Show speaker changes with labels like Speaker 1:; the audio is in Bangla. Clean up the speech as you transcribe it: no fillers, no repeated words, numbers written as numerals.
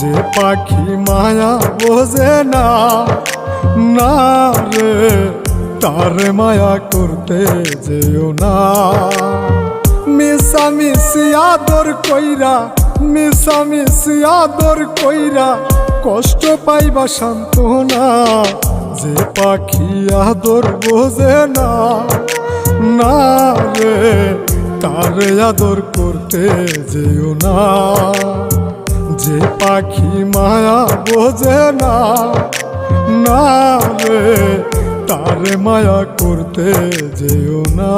Speaker 1: যে পাখি মায়া বোঝে না, না রে তারে মায়া করতে যেও না। মিশামিশি আদর কইরা, মিশামিশি আদর কইরা কষ্ট পাইবা সান্ত্বনা। যে পাখি আদর বোঝে না, না রে তারে আদর করতে যেও না। যে পাখি মায়া বোঝে না, না রে তারে মায়া করতে যেও না।